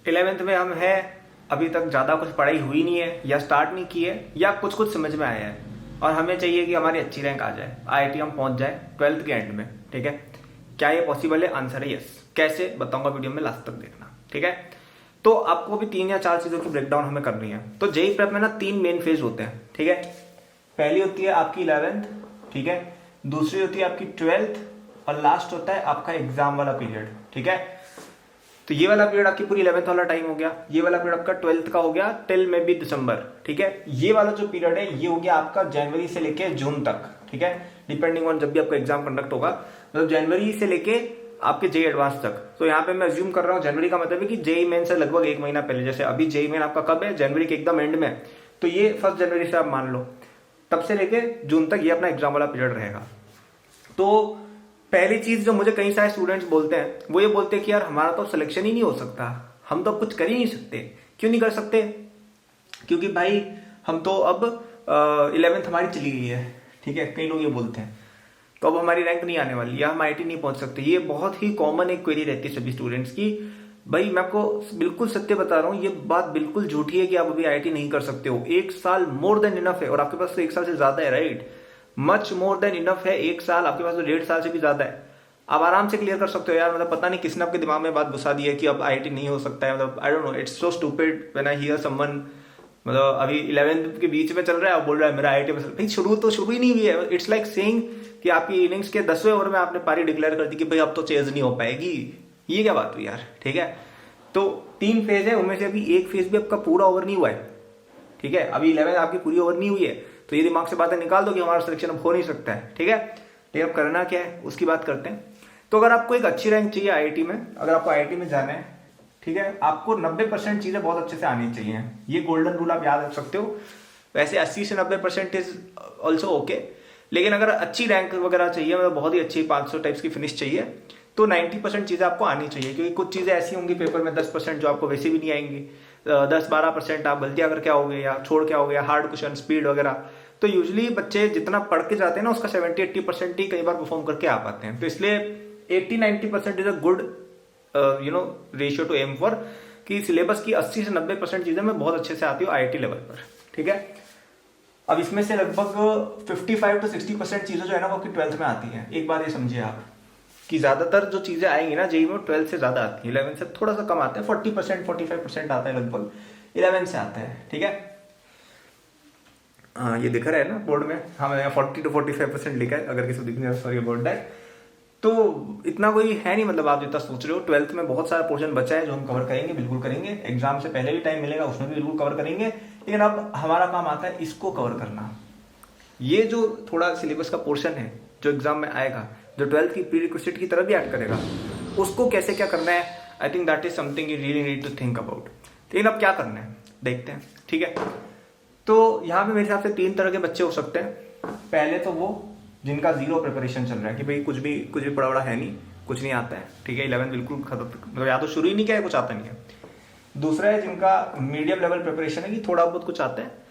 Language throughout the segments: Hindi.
11th में हम हैं, अभी तक ज़्यादा कुछ पढ़ाई हुई नहीं है या स्टार्ट नहीं की है या कुछ कुछ समझ में आया है और हमें चाहिए कि हमारी अच्छी रैंक आ जाए, आईआईटी हम पहुंच जाए 12th के एंड में। ठीक है, क्या ये पॉसिबल है? आंसर है यस। कैसे बताऊंगा वीडियो में, लास्ट तक देखना। ठीक है, तो आपको भी 3 या 4 चीज़ों की ब्रेकडाउन हमें करनी है। तो जेईई प्रेप में ना 3 मेन फेज होते हैं। ठीक है, पहली होती है आपकी 11th, ठीक है, दूसरी होती है आपकी 12th और लास्ट होता है आपका एग्जाम वाला पीरियड। ठीक है, तो ये वाला पीरियड आपकी पूरी 11th वाला टाइम हो गया, ये वाला पीरियड आपका 12th का हो गया टिल मे बी दिसंबर। ठीक है, ये वाला जो पीरियड है ये हो गया आपका जनवरी से लेके जून तक। ठीक है, डिपेंडिंग ऑन जब भी आपका एग्जाम कंडक्ट होगा, मतलब जनवरी से लेके आपके जेईई एडवांस तक। तो यहाँ पे मैं अज्यूम कर रहा हूँ जनवरी का मतलब है कि जेईई मेन से लगभग 1 महीना पहले, जैसे अभी जेईई मेन आपका कब है, जनवरी के एकदम एंड में, तो ये 1 जनवरी से आप मान लो, तब से लेके जून तक ये अपना एग्जाम वाला पीरियड रहेगा। तो पहली चीज जो मुझे कई सारे स्टूडेंट्स बोलते हैं वो ये बोलते हैं कि यार हमारा तो सिलेक्शन ही नहीं हो सकता, हम तो कुछ कर ही नहीं सकते। क्यों नहीं कर सकते? क्योंकि भाई हम तो अब 11th हमारी चली गई है। ठीक है, कई लोग ये बोलते हैं तो अब हमारी रैंक नहीं आने वाली या हम आईआईटी नहीं पहुंच सकते। ये बहुत ही कॉमन एक क्वेरी रहती है सभी स्टूडेंट्स की। भाई मैं आपको बिल्कुल सत्य बता रहा हूँ, ये बात बिल्कुल झूठी है कि आप अभी आईआईटी नहीं कर सकते हो। 1 साल मोर देन इनफ है और आपके पास तो 1 साल से ज्यादा है, right? Much more than enough है, 1 साल, आपके पास तो 1.5 साल से भी ज्यादा है। आप आराम से क्लियर कर सकते हो यार। मतलब पता नहीं किसने आपके दिमाग में बात घुसा दी है कि अब आईआईटी नहीं हो सकता है। मतलब I don't know, it's so stupid when I hear someone, मतलब अभी 11th के बीच में चल रहा है और बोल रहा है मेरा आईआईटी में। भाई शुरू ही नहीं हुई है। इट्स लाइक सेइंग कि आपकी इनिंग्स के 10वें ओवर में आपने पारी डिक्लेयर कर दी कि भाई अब तो चेज नहीं हो पाएगी। ये क्या बात हुई यार? ठीक है, तो 3 फेज है, उनमें से अभी एक फेज भी आपका पूरा ओवर नहीं हुआ है। ठीक है, अभी 11 आपकी पूरी ओवर नहीं हुई है, तो ये दिमाग से बातें निकाल दो कि हमारा सिलेक्शन अब हो नहीं सकता है। ठीक है, लेकिन अब करना क्या है उसकी बात करते हैं। तो अगर आपको एक अच्छी रैंक चाहिए आईआईटी में, अगर आपको आईआईटी में जाना है, ठीक है, आपको 90% चीजें बहुत अच्छे से आनी चाहिए। ये गोल्डन रूल आप याद रख सकते हो। वैसे 80 से 90% इज ऑल्सो ओके, लेकिन अगर अच्छी रैंक वगैरह चाहिए, मतलब बहुत ही अच्छी 500 टाइप्स की फिनिश चाहिए, तो 90% चीजें आपको आनी चाहिए। क्योंकि कुछ चीजें ऐसी होंगी पेपर में 10% जो आपको वैसे भी नहीं आएंगी, 10-12% आप गलतियां करके आओगे या छोड़ के आओगे, या हार्ड क्वेश्चन, स्पीड वगैरह। तो यूजुअली बच्चे जितना पढ़ के जाते हैं ना उसका 70-80% ही कई बार परफॉर्म करके आ पाते हैं। तो इसलिए 80-90% is a good ratio to aim for, कि सिलेबस की 80 से 90% चीजें मैं बहुत अच्छे से आती हूँ आईआईटी लेवल पर। ठीक है, अब इसमें से लगभग 55 to 60% चीजें जो है ना वो आपकी 12th में आती हैं। एक बार ये समझिए आप कि ज्यादातर जो चीजें आएंगी ना जेईई में 12th से ज्यादा आती है, 11th से थोड़ा सा कम आते हैं, 40% 45% आता है लगभग, 11th से आता है। ठीक है, हाँ ये दिख रहा है ना बोर्ड में, हाँ मैंने 40 to 45% लिखा है, अगर किसी को दिख नहीं, सॉरी अबाउट दैट। तो इतना कोई है नहीं, मतलब आप जितना सोच रहे हो। 12th में बहुत सारा पोर्शन बचा है जो हम कवर करेंगे, बिल्कुल करेंगे। एग्जाम से पहले भी टाइम मिलेगा, उसमें भी बिल्कुल कवर करेंगे। लेकिन अब हमारा काम आता है इसको कवर करना। ये जो थोड़ा सिलेबस का पोर्शन है जो एग्जाम में आएगा, जो 12th की प्रीरिक्विजिट की तरह भी एक्ट करेगा, उसको कैसे क्या करना है, I think that is something you really need to think about. लेकिन अब क्या करना है देखते हैं। ठीक है, तो यहाँ पे मेरे हिसाब से 3 तरह के बच्चे हो सकते हैं। पहले तो वो जिनका जीरो प्रिपरेशन चल रहा है कि भाई कुछ भी पड़ा बड़ा है नहीं, कुछ नहीं आता है। ठीक है, 11th बिल्कुल खत्म, मतलब या तो शुरू ही नहीं किया है, कुछ आता नहीं है। दूसरा है जिनका मीडियम लेवल प्रिपरेशन है कि थोड़ा बहुत कुछ आता है।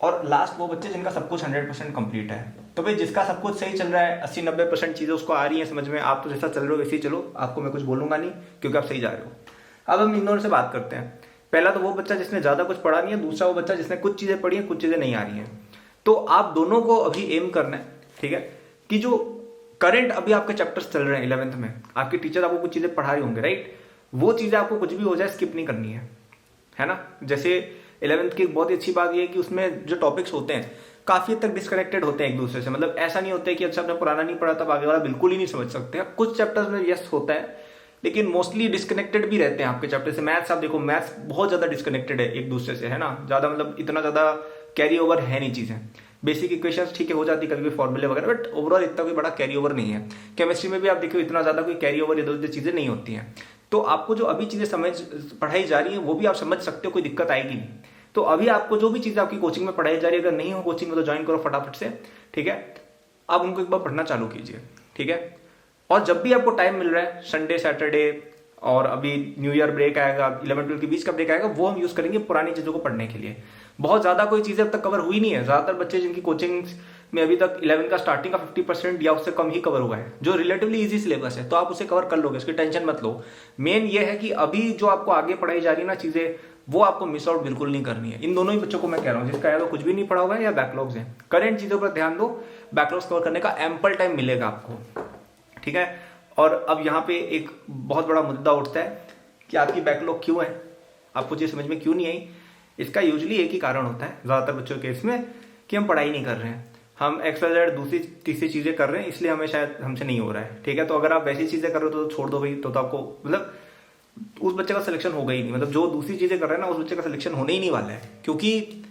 और लास्ट वो बच्चे जिनका सब कुछ 100% कंप्लीट है। तो भाई जिसका सब कुछ सही चल रहा है, 80-90% चीजें उसको आ रही है समझ में, आप तो जैसा चल रहे हो वैसे ही चलो, आपको मैं कुछ बोलूंगा नहीं क्योंकि आप सही जा रहे हो। अब हम इन दोनों से बात करते हैं। पहला तो वो बच्चा जिसने ज्यादा कुछ पढ़ा नहीं है, दूसरा वो बच्चा जिसने कुछ चीजें पढ़ी है, कुछ चीजें नहीं आ रही हैं। तो आप दोनों को अभी एम करना है, ठीक है, कि जो करंट अभी आपके चैप्टर्स चल रहे हैं 11th में, आपके टीचर आपको कुछ चीजें पढ़ा रहे होंगे, राइट, वो चीजें आपको कुछ भी हो जाए स्किप नहीं करनी है ना। जैसे 11th की बहुत ही अच्छी बात यह है कि उसमें जो टॉपिक्स होते हैं काफी हद तक डिस्कनेक्टेड होते हैं एक दूसरे से। मतलब ऐसा नहीं होता है कि अच्छा आपने पुराना नहीं पढ़ा तब आगे वाला बिल्कुल ही नहीं समझ सकते। कुछ चैप्टर्स में यस होता है, लेकिन मोस्टली डिस्कनेक्टेड भी रहते हैं आपके चैप्टर से। मैथ्स आप देखो, मैथ्स बहुत ज्यादा डिस्कनेक्टेड है एक दूसरे से, है ना, ज्यादा मतलब इतना ज्यादा कैरी ओवर है नहीं चीजें। बेसिक इक्वेशंस ठीक है हो जाती है कभी भी, फॉर्मूले वगैरह, बट ओवरऑल इतना कोई बड़ा कैरी ओवर नहीं है। केमिस्ट्री में भी आप देखो इतना ज्यादा कोई कैरी ओवर इधर उधर चीजें नहीं होती हैं। तो आपको जो अभी चीजें समझ पढ़ाई जा रही है वो भी आप समझ सकते हो, कोई दिक्कत आएगी नहीं। तो अभी आपको जो भी चीजें आपकी कोचिंग में पढ़ाई जा रही है, अगर नहीं हो कोचिंग में तो ज्वाइन करो फटाफट से। ठीक है, आप उनको एक बार पढ़ना चालू कीजिए। ठीक है, और जब भी आपको टाइम मिल रहा है, संडे सैटरडे, और अभी न्यू ईयर ब्रेक आएगा, 11-12 के बीच का ब्रेक आएगा, वो हम यूज करेंगे पुरानी चीजों को पढ़ने के लिए। बहुत ज्यादा कोई चीजें अब तक कवर हुई नहीं है। ज्यादातर बच्चे जिनकी कोचिंग में अभी तक 11 का स्टार्टिंग का 50% या उससे कम ही कवर हुआ है, जो रिलेटिवली इजी सिलेबस है, तो आप उसे कवर कर लोगे, उसकी टेंशन मत लो। मेन ये है कि अभी जो आपको आगे पढ़ाई जा रही है ना चीजें, वो आपको मिस आउट बिल्कुल नहीं करनी है। इन दोनों ही बच्चों को मैं कह रहा हूँ, जिसका या तो कुछ भी नहीं पढ़ा हुआ है या बैकलॉग्स है, करंट चीजों पर ध्यान दो, बैकलॉग्स कवर करने का एम्पल टाइम मिलेगा आपको, ठीक है। और अब यहाँ पे एक बहुत बड़ा मुद्दा उठता है कि आपकी बैकलॉग क्यों है, आपको चीज समझ में क्यों नहीं आई। इसका यूजुअली एक ही कारण होता है ज्यादातर बच्चों के केस में, कि हम पढ़ाई नहीं कर रहे हैं, हम XYZ दूसरी तीसरी चीजें कर रहे हैं, इसलिए हमें शायद हमसे नहीं हो रहा है, ठीक है। तो अगर आप वैसी चीजें कर रहे हो तो छोड़ दो भाई, तो आपको मतलब उस बच्चे का सिलेक्शन होगा ही नहीं, मतलब जो दूसरी चीजें कर रहा है ना उस बच्चे का सिलेक्शन होने ही नहीं वाला है। क्योंकि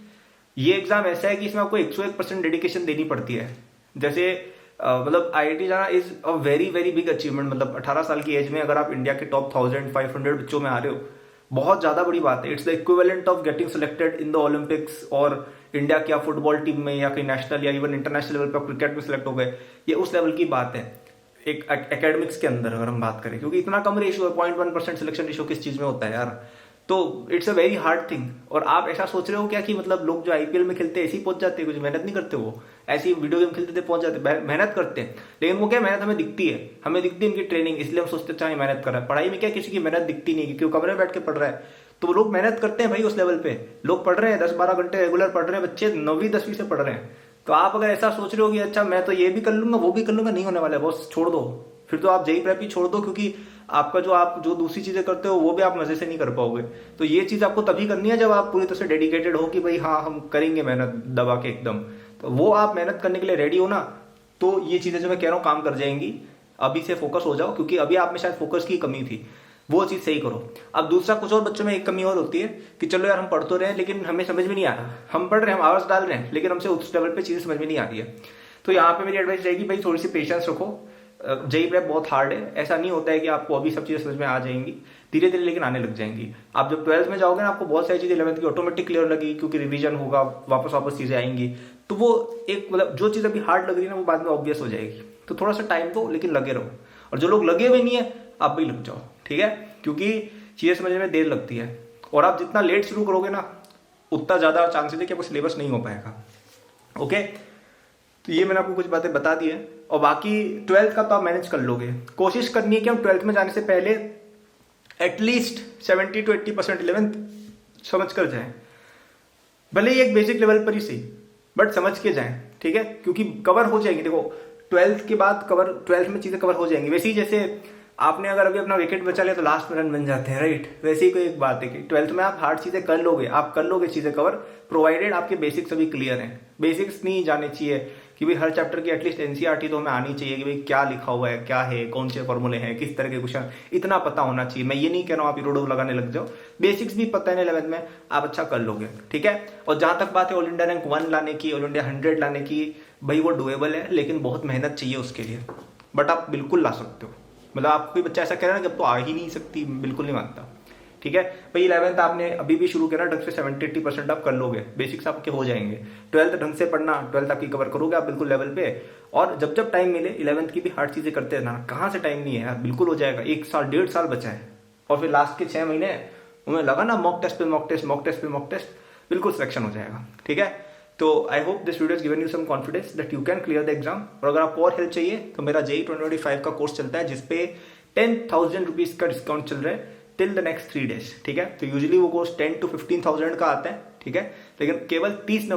ये एग्जाम ऐसा है कि इसमें आपको 101% डेडिकेशन देनी पड़ती है। जैसे मतलब IIT जाना is a very very big achievement, मतलब 18 साल की एज में अगर आप इंडिया के टॉप 1500 बच्चों में आ रहे हो, बहुत ज्यादा बड़ी बात है। It's the equivalent of getting selected in the Olympics, और इंडिया की आप फुटबॉल टीम में या कहीं नेशनल या इवन इंटरनेशनल लेवल पर क्रिकेट में सिलेक्ट हो गए, ये उस लेवल की बात है एक एकेडमिक्स के अंदर अगर हम बात करें, क्योंकि इतना कम रेशियो है, 0.1% सिलेक्शन रेशियो किस चीज में होता है यार, तो it's a very hard thing. और आप ऐसा सोच रहे हो क्या कि मतलब लोग जो IPL में खेलते हैं ऐसे ही पहुंच जाते हैं, कुछ मेहनत नहीं करते, वो ऐसे ही वीडियो गेम खेलते थे पहुंच जाते, मेहनत करते हैं, लेकिन वो क्या मेहनत हमें दिखती है, हमें दिखती है इनकी ट्रेनिंग, इसलिए हम सोचते चाहे मेहनत कर रहा है। पढ़ाई में क्या किसी की मेहनत दिखती नहीं, क्योंकि वो कमरे में बैठ के पढ़ रहा है, तो वो लोग मेहनत करते हैं भाई उस लेवल पे, लोग पढ़ रहे हैं 10-12 घंटे रेगुलर पढ़ रहे हैं, बच्चे 9वीं 10वीं से पढ़ रहे हैं। तो आप अगर ऐसा सोच रहे हो कि अच्छा मैं तो ये भी कर लूंगा वो भी कर लूंगा, नहीं होने वाला है बॉस, छोड़ दो, फिर तो आप JEE प्रेप ही छोड़ दो, क्योंकि आपका जो आप जो दूसरी चीजें करते हो वो भी आप मजे से नहीं कर पाओगे। तो ये चीज आपको तभी करनी है जब आप पूरी तरह से डेडिकेटेड हो कि भाई हाँ हम करेंगे मेहनत दबा के एकदम, तो वो आप मेहनत करने के लिए रेडी हो ना, तो ये चीजें जो मैं कह रहा हूँ काम कर जाएंगी। अभी से फोकस हो जाओ, क्योंकि अभी आप में शायद फोकस की कमी थी, वो चीज सही करो। अब दूसरा, कुछ और बच्चों में एक कमी और होती है कि चलो यार हम पढ़ तो रहे हैं लेकिन हमें समझ में नहीं आ रहा, हम पढ़ रहे हैं, हम आवाज डाल रहे हैं, लेकिन हमसे उस लेवल पे चीजें समझ में नहीं आ रही है। तो यहाँ पे मेरी एडवाइस रहेगी भाई थोड़ी सी पेशेंस रखो। JEE प्रेप बहुत हार्ड है, ऐसा नहीं होता है कि आपको अभी सब चीजें समझ में आ जाएंगी, धीरे धीरे लेकिन आने लग जाएंगी। आप जब 12th में जाओगे ना आपको बहुत सारी चीजें 11th की ऑटोमेटिक क्लियर लगी, क्योंकि रिवीजन होगा, वापस चीजें आएंगी, तो वो एक मतलब जो चीज अभी हार्ड लग रही है ना वो बाद में ऑब्वियस हो जाएगी। तो थोड़ा सा टाइम दो, लेकिन लगे रहो। और जो लोग लगे हुए नहीं है आप भी लग जाओ, ठीक है, क्योंकि चीजें समझने में देर लगती है, और आप जितना लेट शुरू करोगे ना उतना ज्यादा चांसेस है कि आपको सिलेबस नहीं हो पाएगा। ओके, तो ये मैंने आपको कुछ बातें बता दी है, और बाकी 12th का तो आप मैनेज कर लोगे। कोशिश करनी है कि हम 12th में जाने से पहले एटलीस्ट 70 to 80% 11th समझ कर जाएं, भले ही एक बेसिक लेवल पर ही सही, बट समझ के जाएं, ठीक है, क्योंकि कवर हो जाएंगी। देखो 12th के बाद 12th में चीजें कवर हो जाएंगी। वैसे ही जैसे आपने अगर अभी अपना विकेट बचा लिया तो लास्ट में रन बन जाते हैं, राइट, वैसे ही कोई एक बात है कि 12th में आप हार्ड चीजें कर लोगे, आप कर लोगे चीजें कवर, प्रोवाइडेड आपके बेसिक्स अभी क्लियर हैं। बेसिक्स नहीं जाने चाहिए कि भाई हर चैप्टर की एटलीस्ट NCERT तो हमें आनी चाहिए कि भाई क्या लिखा हुआ है, क्या है, कौन से फॉर्मूले हैं, किस तरह के क्वेश्चन, इतना पता होना चाहिए। मैं ये नहीं कह रहा हूँ आप इरोडो लगाने लग जाओ, बेसिक्स भी पता है 11th में, आप अच्छा कर लोगे, ठीक है। और जहां तक बात है ऑल इंडिया रैंक 1 लाने की, ऑल इंडिया 100 लाने की, भाई वो डुएबल है, लेकिन बहुत मेहनत चाहिए उसके लिए, बट आप बिल्कुल ला सकते हो। मतलब आपको कोई बच्चा ऐसा कह रहा है कि अब तो आ ही नहीं सकती, बिल्कुल नहीं मानता, ठीक है भाई। 11th आपने अभी भी शुरू किया ढंग से, 70-80% आप कर लोगे, बेसिक्स आपके हो जाएंगे। 12th ढंग से पढ़ना, 12th आपकी कवर करोगे आप बिल्कुल लेवल पे, और जब जब टाइम मिले 11th की भी हार्ड चीजें करते रहना। कहाँ से टाइम नहीं है यार, बिल्कुल हो जाएगा, 1 साल 1.5 साल बचा है, और फिर लास्ट के 6 महीने उन्हें लगा ना मॉक टेस्ट पे मॉक टेस्ट, मॉक टेस्ट पे मॉक टेस्ट, बिल्कुल सिलेक्शन हो जाएगा, ठीक है। तो I hope this video given you some confidence that you can clear the exam. और अगर आपको और हेल्प चाहिए तो मेरा JEE 2025 का कोर्स चलता है, जिसपे 10,000 रुपीज का डिस्काउंट चल रहा है टिल द नेक्स्ट 3 days, ठीक है। तो यूजुअली वो कोर्स 10 to 15,000 का आता है, ठीक है, लेकिन केवल 29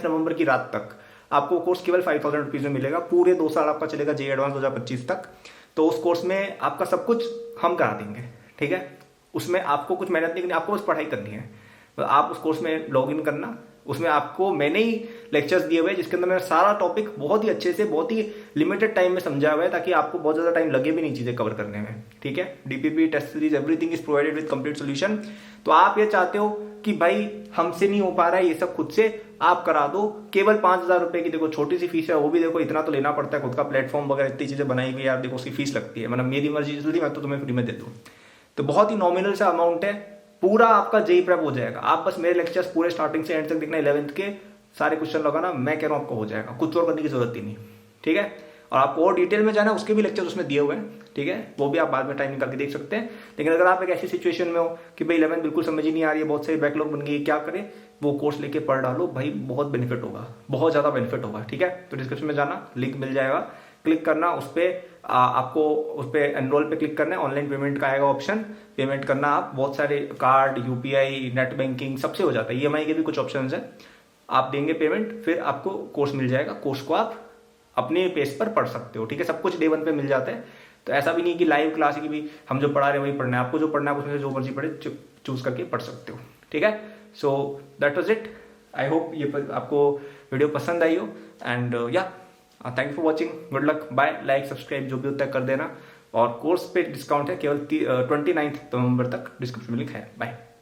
नवंबर की रात तक आपको कोर्स केवल 5,000 रुपीज में मिलेगा। पूरे 2 साल आपका चलेगा JEE एडवांस 2025 तक। तो उस कोर्स में आपका सब कुछ हम करा देंगे, ठीक है, उसमें आपको कुछ मेहनत नहीं करनी, आपको बस पढ़ाई करनी है। तो आप उस कोर्स में लॉग इन करना, उसमें आपको मैंने ही लेक्चर्स दिए हुए हैं जिसके अंदर मैंने सारा टॉपिक बहुत ही अच्छे से, बहुत ही लिमिटेड टाइम में समझाया हुआ है, ताकि आपको बहुत ज्यादा टाइम लगे भी नहीं चीजें कवर करने में, ठीक है। DPP test series everything is provided with complete solution. तो आप ये चाहते हो कि भाई हमसे नहीं हो पा रहा है ये सब, खुद से आप करा दो, केवल 5,000 रुपए की देखो छोटी सी फीस है, वो भी देखो इतना तो लेना पड़ता है, खुद का प्लेटफॉर्म वगैरह इतनी चीजें बनाई हुई है, आप देखो उसकी फीस लगती है, मतलब मेरी मर्जी जल्दी मैं तो तुम्हें फ्री में दे दूँ। तो बहुत ही नॉमिनल सा अमाउंट है, पूरा आपका JEE प्रेप हो जाएगा। आप बस मेरे लेक्चर्स पूरे स्टार्टिंग से एंड तक देखना, 11th के सारे क्वेश्चन लगाना, मैं कह रहा हूं आपको हो जाएगा, कुछ और करने की जरूरत ही नहीं, ठीक है। और आपको और डिटेल में जाना उसके भी लेक्चर उसमें दिए हुए हैं, ठीक है, वो भी आप बाद में टाइम निकाल के देख सकते हैं। लेकिन अगर आप एक ऐसी सिचुएशन में हो कि भाई 11 बिल्कुल समझ ही नहीं आ रही है, बहुत सारी बैकलॉग बन गई है, क्या करें, वो कोर्स लेके पढ़ डालो भाई, बहुत बेनिफिट होगा, बहुत ज़्यादा बेनिफिट होगा, ठीक है। तो डिस्क्रिप्शन में जाना, लिंक मिल जाएगा, क्लिक करना उस पर, आपको उस पर एनरोल पे क्लिक करना है, ऑनलाइन पेमेंट का आएगा ऑप्शन, पेमेंट करना आप, बहुत सारे कार्ड, यूपीआई, नेट बैंकिंग सबसे हो जाता है, ईएमआई के भी कुछ ऑप्शन है, आप देंगे पेमेंट, फिर आपको कोर्स मिल जाएगा, कोर्स को आप अपने पेस पर पढ़ सकते हो, ठीक है। सब कुछ डे 1 पे मिल जाता है, तो ऐसा भी नहीं कि लाइव क्लास है कि भी हम जो पढ़ा रहे हैं वही पढ़ना है, आपको जो पढ़ना है उसमें से जो मर्जी पढ़े चूज करके पढ़ सकते हो, ठीक है। So that was it, I hope ये आपको वीडियो पसंद आई हो, एंड या thank you for watching, good luck, bye, like subscribe जो भी होता है कर देना, और कोर्स पे डिस्काउंट है केवल 29 नवंबर तक, डिस्क्रिप्शन में लिंक है, बाय।